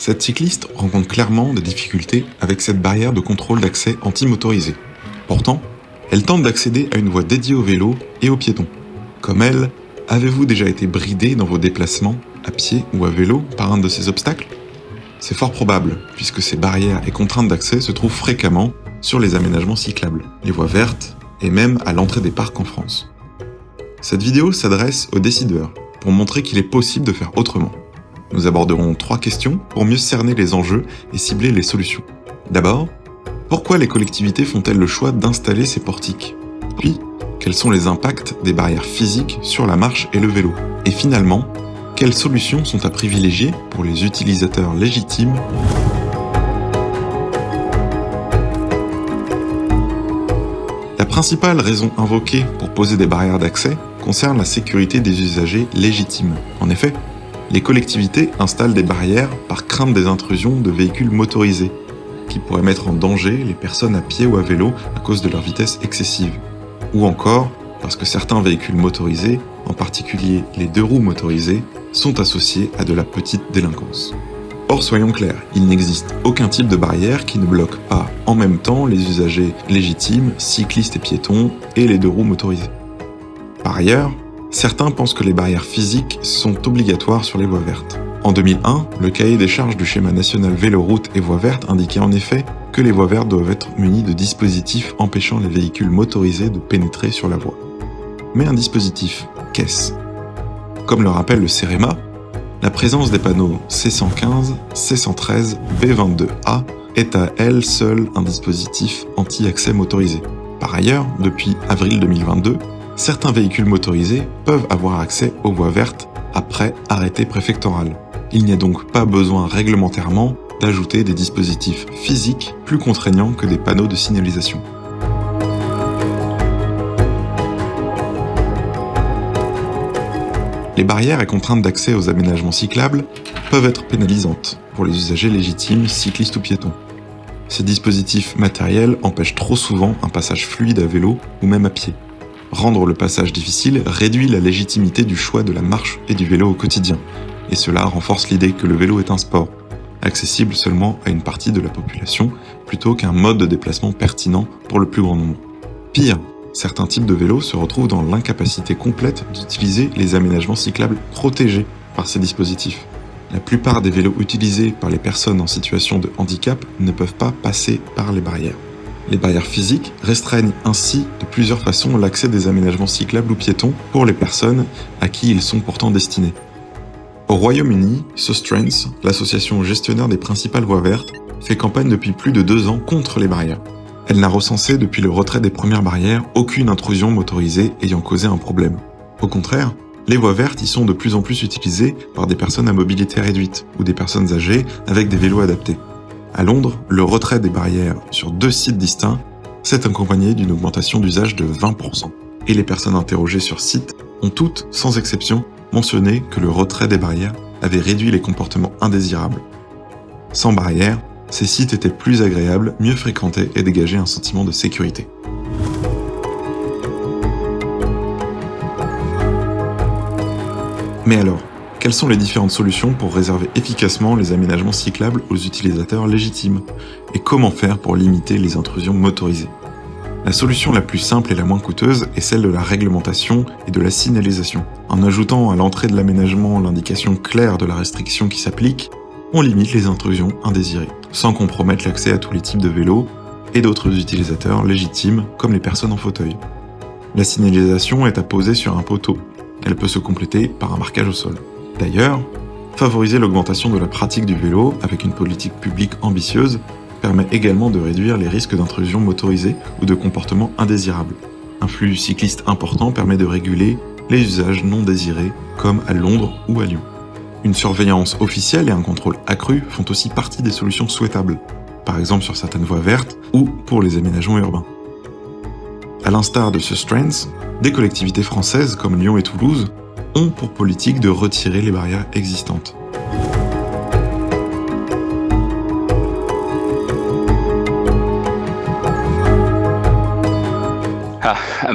Cette cycliste rencontre clairement des difficultés avec cette barrière de contrôle d'accès anti-motorisée. Pourtant, elle tente d'accéder à une voie dédiée aux vélos et aux piétons. Comme elle, avez-vous déjà été bridé dans vos déplacements, à pied ou à vélo, par un de ces obstacles ? C'est fort probable, puisque ces barrières et contraintes d'accès se trouvent fréquemment sur les aménagements cyclables, les voies vertes et même à l'entrée des parcs en France. Cette vidéo s'adresse aux décideurs pour montrer qu'il est possible de faire autrement. Nous aborderons 3 questions pour mieux cerner les enjeux et cibler les solutions. D'abord, pourquoi les collectivités font-elles le choix d'installer ces portiques ? Puis, quels sont les impacts des barrières physiques sur la marche et le vélo ? Et finalement, quelles solutions sont à privilégier pour les utilisateurs légitimes ? La principale raison invoquée pour poser des barrières d'accès concerne la sécurité des usagers légitimes. En effet, les collectivités installent des barrières par crainte des intrusions de véhicules motorisés, qui pourraient mettre en danger les personnes à pied ou à vélo à cause de leur vitesse excessive. Ou encore parce que certains véhicules motorisés, en particulier les 2 roues motorisées, sont associés à de la petite délinquance. Or, soyons clairs, il n'existe aucun type de barrière qui ne bloque pas en même temps les usagers légitimes, cyclistes et piétons, et les 2 roues motorisées. Par ailleurs, certains pensent que les barrières physiques sont obligatoires sur les voies vertes. En 2001, le cahier des charges du schéma national vélo-route et voies vertes indiquait en effet que les voies vertes doivent être munies de dispositifs empêchant les véhicules motorisés de pénétrer sur la voie. Mais un dispositif, qu'est-ce ? Comme le rappelle le CEREMA, la présence des panneaux C115, C113, B22A est à elle seule un dispositif anti-accès motorisé. Par ailleurs, depuis avril 2022, certains véhicules motorisés peuvent avoir accès aux voies vertes après arrêté préfectoral. Il n'y a donc pas besoin réglementairement d'ajouter des dispositifs physiques plus contraignants que des panneaux de signalisation. Les barrières et contraintes d'accès aux aménagements cyclables peuvent être pénalisantes pour les usagers légitimes, cyclistes ou piétons. Ces dispositifs matériels empêchent trop souvent un passage fluide à vélo ou même à pied. Rendre le passage difficile réduit la légitimité du choix de la marche et du vélo au quotidien, et cela renforce l'idée que le vélo est un sport, accessible seulement à une partie de la population, plutôt qu'un mode de déplacement pertinent pour le plus grand nombre. Pire, certains types de vélos se retrouvent dans l'incapacité complète d'utiliser les aménagements cyclables protégés par ces dispositifs. La plupart des vélos utilisés par les personnes en situation de handicap ne peuvent pas passer par les barrières. Les barrières physiques restreignent ainsi de plusieurs façons l'accès des aménagements cyclables ou piétons pour les personnes à qui ils sont pourtant destinés. Au Royaume-Uni, Sustrans, l'association gestionnaire des principales voies vertes, fait campagne depuis plus de 2 ans contre les barrières. Elle n'a recensé depuis le retrait des premières barrières aucune intrusion motorisée ayant causé un problème. Au contraire, les voies vertes y sont de plus en plus utilisées par des personnes à mobilité réduite ou des personnes âgées avec des vélos adaptés. À Londres, le retrait des barrières sur 2 sites distincts s'est accompagné d'une augmentation d'usage de 20%. Et les personnes interrogées sur site ont toutes, sans exception, mentionné que le retrait des barrières avait réduit les comportements indésirables. Sans barrières, ces sites étaient plus agréables, mieux fréquentés et dégageaient un sentiment de sécurité. Mais alors, quelles sont les différentes solutions pour réserver efficacement les aménagements cyclables aux utilisateurs légitimes ? Et comment faire pour limiter les intrusions motorisées ? La solution la plus simple et la moins coûteuse est celle de la réglementation et de la signalisation. En ajoutant à l'entrée de l'aménagement l'indication claire de la restriction qui s'applique, on limite les intrusions indésirées, sans compromettre l'accès à tous les types de vélos et d'autres utilisateurs légitimes comme les personnes en fauteuil. La signalisation est à poser sur un poteau. Elle peut se compléter par un marquage au sol. D'ailleurs, favoriser l'augmentation de la pratique du vélo avec une politique publique ambitieuse permet également de réduire les risques d'intrusion motorisée ou de comportements indésirables. Un flux cycliste important permet de réguler les usages non désirés, comme à Londres ou à Lyon. Une surveillance officielle et un contrôle accru font aussi partie des solutions souhaitables, par exemple sur certaines voies vertes ou pour les aménagements urbains. À l'instar de Sustrans, des collectivités françaises comme Lyon et Toulouse ont pour politique de retirer les barrières existantes.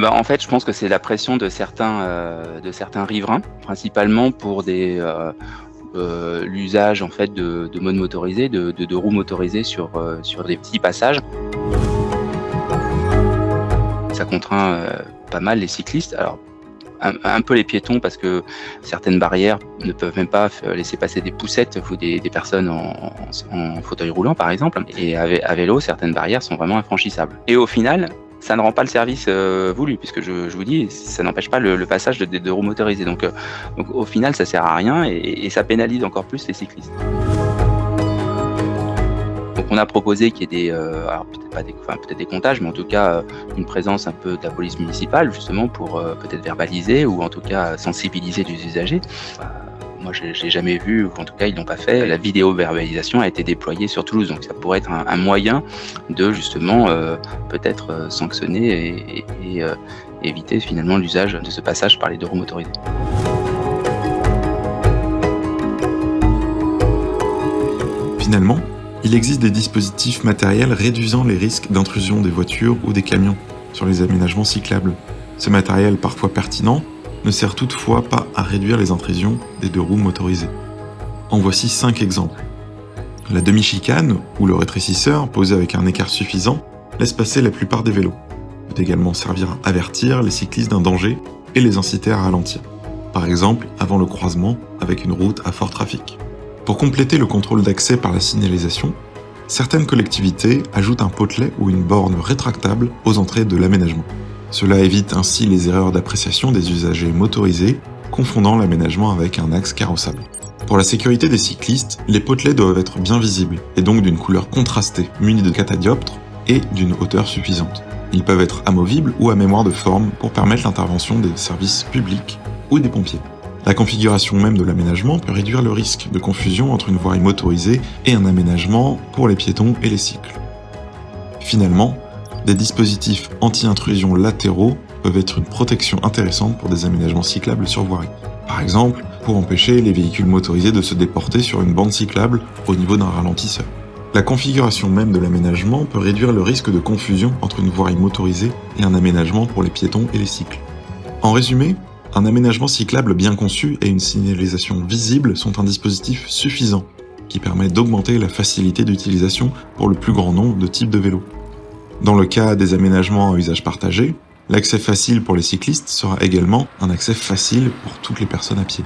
En fait, je pense que c'est la pression de certains riverains, principalement pour des l'usage en fait de modes motorisés, de roues motorisées sur des petits passages. Ça contraint pas mal les cyclistes. Alors un peu les piétons parce que certaines barrières ne peuvent même pas laisser passer des poussettes ou des personnes en fauteuil roulant par exemple. Et à vélo, certaines barrières sont vraiment infranchissables. Et au final, ça ne rend pas le service voulu, puisque je vous dis, ça n'empêche pas le passage de roues motorisées. Donc au final, ça sert à rien et ça pénalise encore plus les cyclistes. Donc on a proposé qu'il y ait alors peut-être des comptages, mais en tout cas une présence un peu de la police municipale justement pour peut-être verbaliser ou en tout cas sensibiliser les usagers. Moi, je l'ai jamais vu, ou en tout cas, ils l'ont pas fait. La vidéo-verbalisation a été déployée sur Toulouse, donc ça pourrait être un moyen de justement peut-être sanctionner et éviter finalement l'usage de ce passage par les deux roues motorisées. Finalement, il existe des dispositifs matériels réduisant les risques d'intrusion des voitures ou des camions sur les aménagements cyclables. Ce matériel, parfois pertinent, ne sert toutefois pas à réduire les intrusions des deux roues motorisées. En voici 5 exemples. La demi-chicane, ou le rétrécisseur, posé avec un écart suffisant, laisse passer la plupart des vélos. Il peut également servir à avertir les cyclistes d'un danger et les inciter à ralentir. Par exemple, avant le croisement avec une route à fort trafic. Pour compléter le contrôle d'accès par la signalisation, certaines collectivités ajoutent un potelet ou une borne rétractable aux entrées de l'aménagement. Cela évite ainsi les erreurs d'appréciation des usagers motorisés, confondant l'aménagement avec un axe carrossable. Pour la sécurité des cyclistes, les potelets doivent être bien visibles, et donc d'une couleur contrastée, munis de catadioptres et d'une hauteur suffisante. Ils peuvent être amovibles ou à mémoire de forme pour permettre l'intervention des services publics ou des pompiers. La configuration même de l'aménagement peut réduire le risque de confusion entre une voirie motorisée et un aménagement pour les piétons et les cycles. Finalement, des dispositifs anti-intrusion latéraux peuvent être une protection intéressante pour des aménagements cyclables sur voirie. Par exemple, pour empêcher les véhicules motorisés de se déporter sur une bande cyclable au niveau d'un ralentisseur. La configuration même de l'aménagement peut réduire le risque de confusion entre une voirie motorisée et un aménagement pour les piétons et les cycles. En résumé, un aménagement cyclable bien conçu et une signalisation visible sont un dispositif suffisant qui permet d'augmenter la facilité d'utilisation pour le plus grand nombre de types de vélos. Dans le cas des aménagements à usage partagé, l'accès facile pour les cyclistes sera également un accès facile pour toutes les personnes à pied.